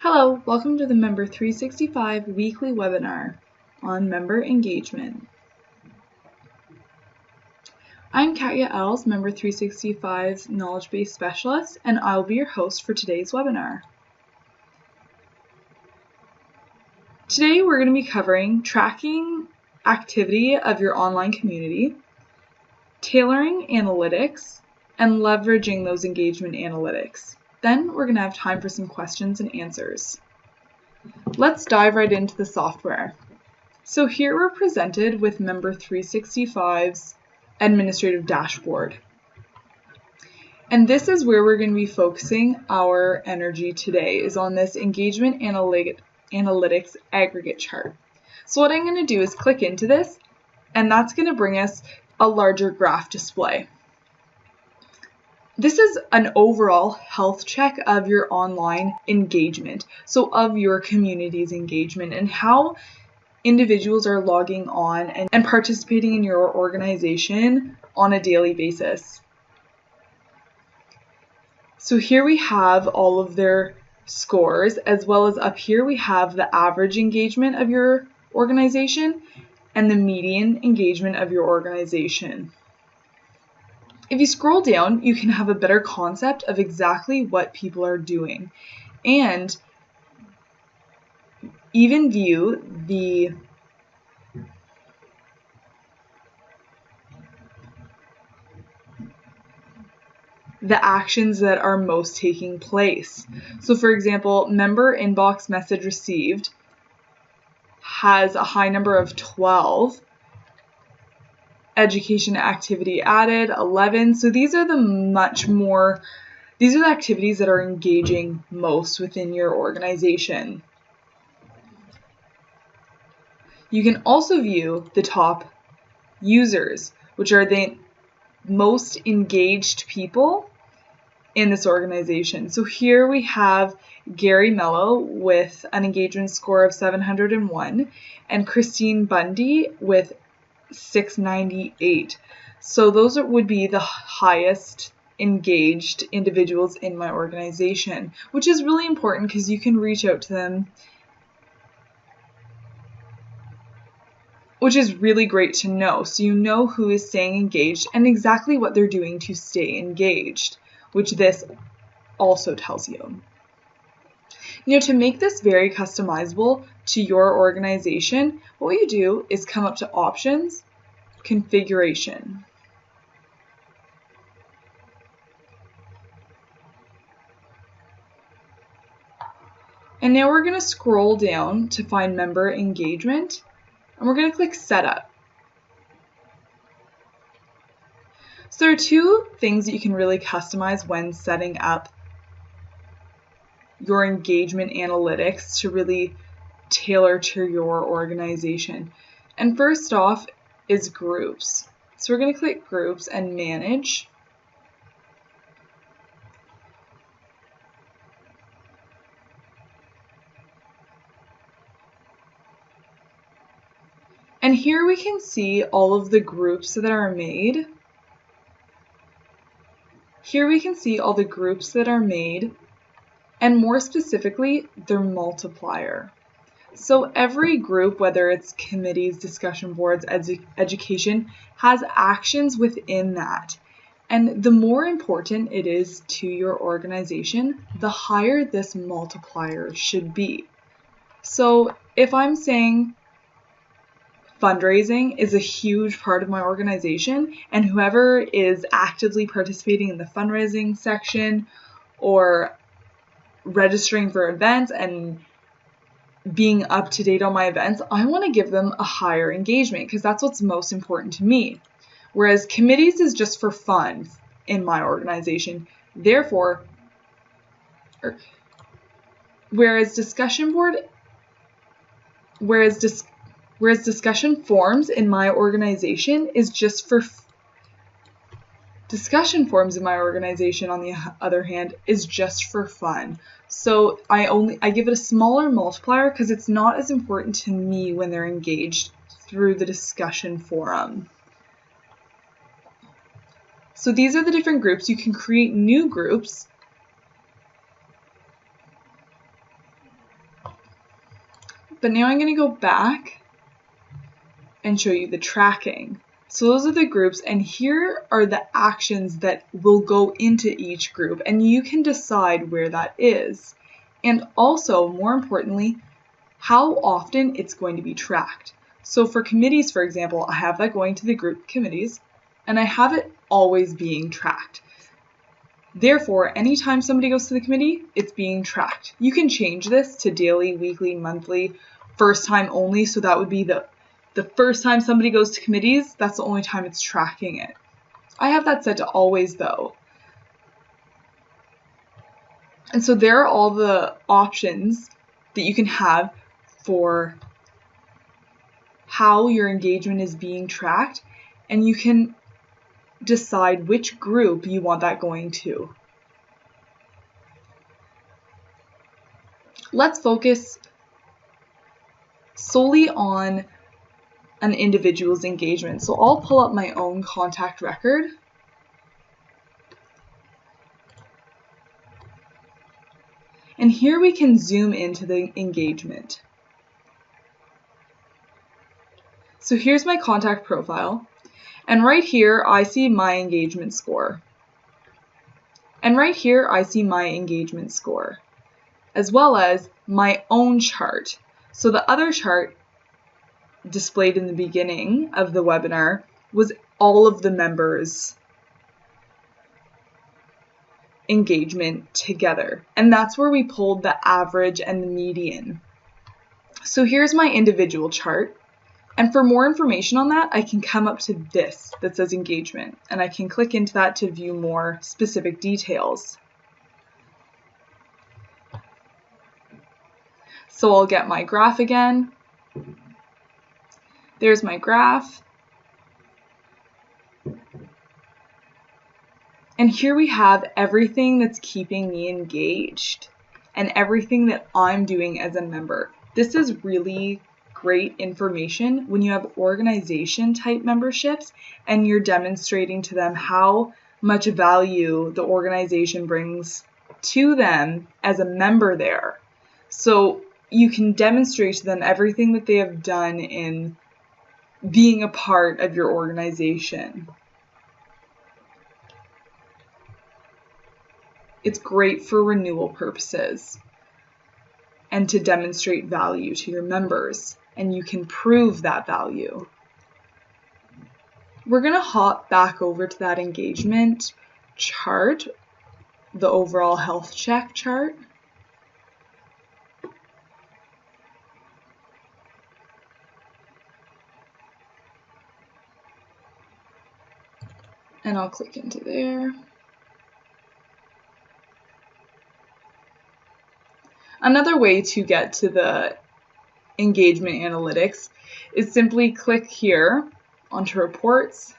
Hello, welcome to the Member 365 weekly webinar on member engagement. I'm Katya Els, Member 365's Knowledge Base Specialist, and I'll be your host for today's webinar. Today we're going to be covering tracking activity of your online community, tailoring analytics, and leveraging those engagement analytics. Then we're going to have time for some questions and answers. Let's dive right into the software. So here we're presented with Member 365's administrative dashboard. And this is where we're going to be focusing our energy today, is on this engagement analytics aggregate chart. So what I'm going to do is click into this, and that's going to bring us a larger graph display. This is an overall health check of your online engagement, so of your community's engagement and how individuals are logging on and participating in your organization on a daily basis. So here we have all of their scores, as well as up here we have the average engagement of your organization and the median engagement of your organization. If you scroll down, you can have a better concept of exactly what people are doing and even view the actions that are most taking place. So for example, member inbox message received has a high number of 12. Education activity added 11. So these are the activities that are engaging most within your organization. You can also view the top users, which are the most engaged people in this organization. So here we have Gary Mello with an engagement score of 701 and Christine Bundy with 698. So those would be the highest engaged individuals in my organization, which is really important because you can reach out to them, which is really great to know. So you know who is staying engaged and exactly what they're doing to stay engaged, which this also tells you. To make this very customizable to your organization, what you do is come up to Options, Configuration. And now we're going to scroll down to find Member Engagement, and we're going to click Setup. So there are two things that you can really customize when setting up your engagement analytics to really tailor to your organization. And first off is groups. So we're going to click Groups and Manage. And here we can see all of the groups that are made. Here we can see all the groups that are made, and more specifically, their multiplier. So every group, whether it's committees, discussion boards, education, has actions within that. And the more important it is to your organization, the higher this multiplier should be. So if I'm saying fundraising is a huge part of my organization, and whoever is actively participating in the fundraising section or registering for events and being up to date on my events, I want to give them a higher engagement because that's what's most important to me. Whereas committees is just for fun in my organization. Therefore, whereas discussion forums in my organization is just for discussion forums in my organization, on the other hand, is just for fun. So I give it a smaller multiplier because it's not as important to me when they're engaged through the discussion forum. So these are the different groups. You can create new groups But now I'm going to go back and show you the tracking. So those are the groups, and here are the actions that will go into each group, and you can decide where that is. And also, more importantly, how often it's going to be tracked. So for committees, for example, I have that going to the group committees, and I have it always being tracked. Therefore, anytime somebody goes to the committee, it's being tracked. You can change this to daily, weekly, monthly, first time only, so that would be the first time somebody goes to committees, that's the only time it's tracking it. I have that set to always though. And so there are all the options that you can have for how your engagement is being tracked, and you can decide which group you want that going to. Let's focus solely on an individual's engagement. So I'll pull up my own contact record. And here we can zoom into the engagement. So here's my contact profile. And right here, I see my engagement score. And right here, I see my engagement score, as well as my own chart. So the other chart displayed in the beginning of the webinar was all of the members' engagement together. And that's where we pulled the average and the median. So here's my individual chart. And for more information on that, I can come up to this that says engagement, and I can click into that to view more specific details. So I'll get my graph again. There's my graph. And here we have everything that's keeping me engaged and everything that I'm doing as a member. This is really great information when you have organization type memberships and you're demonstrating to them how much value the organization brings to them as a member there. So you can demonstrate to them everything that they have done in being a part of your organization. It's great for renewal purposes and to demonstrate value to your members, and you can prove that value. We're going to hop back over to that engagement chart, the overall health check chart. And I'll click into there. Another way to get to the engagement analytics is simply click here onto reports.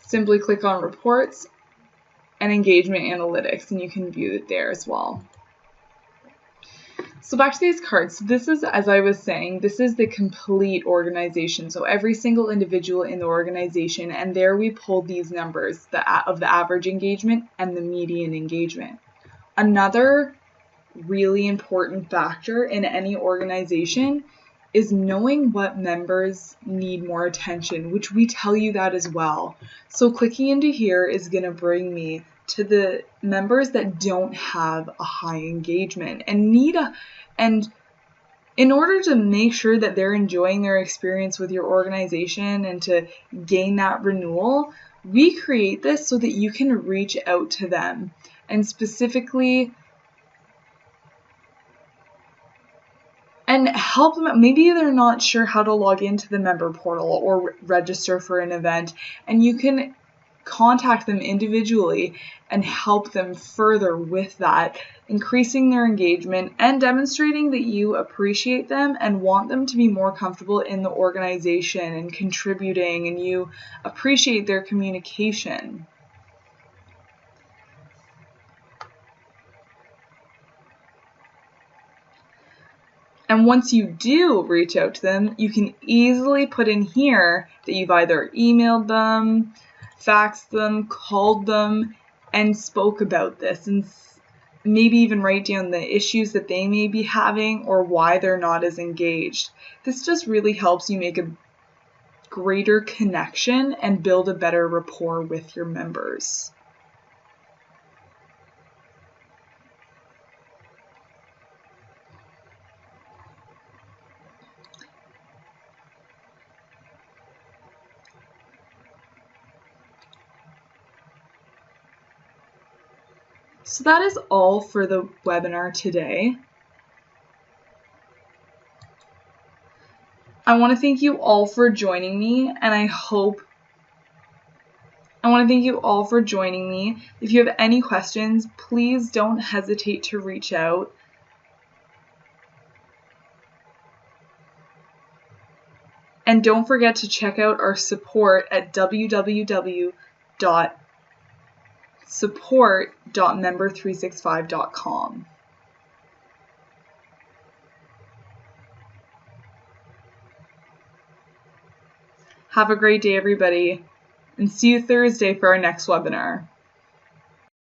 Simply click on reports and engagement analytics, and you can view it there as well. So back to these cards. This is, as I was saying, this is the complete organization. So every single individual in the organization, and there we pulled these numbers of the average engagement and the median engagement. Another really important factor in any organization is knowing what members need more attention, which we tell you that as well. So clicking into here is going to bring me to the members that don't have a high engagement and in order to make sure that they're enjoying their experience with your organization and to gain that renewal, we create this so that you can reach out to them and specifically and help them. Maybe they're not sure how to log into the member portal or register for an event, and you can contact them individually and help them further with that, increasing their engagement and demonstrating that you appreciate them and want them to be more comfortable in the organization and contributing, and you appreciate their communication. And once you do reach out to them, you can easily put in here that you've either emailed them, faxed them, called them, and spoke about this, and maybe even write down the issues that they may be having or why they're not as engaged. This just really helps you make a greater connection and build a better rapport with your members. So that is all for the webinar today. I want to thank you all for joining me, and I want to thank you all for joining me. If you have any questions, please don't hesitate to reach out. And don't forget to check out our support at www.support.member365.com. Have a great day, everybody, and see you Thursday for our next webinar.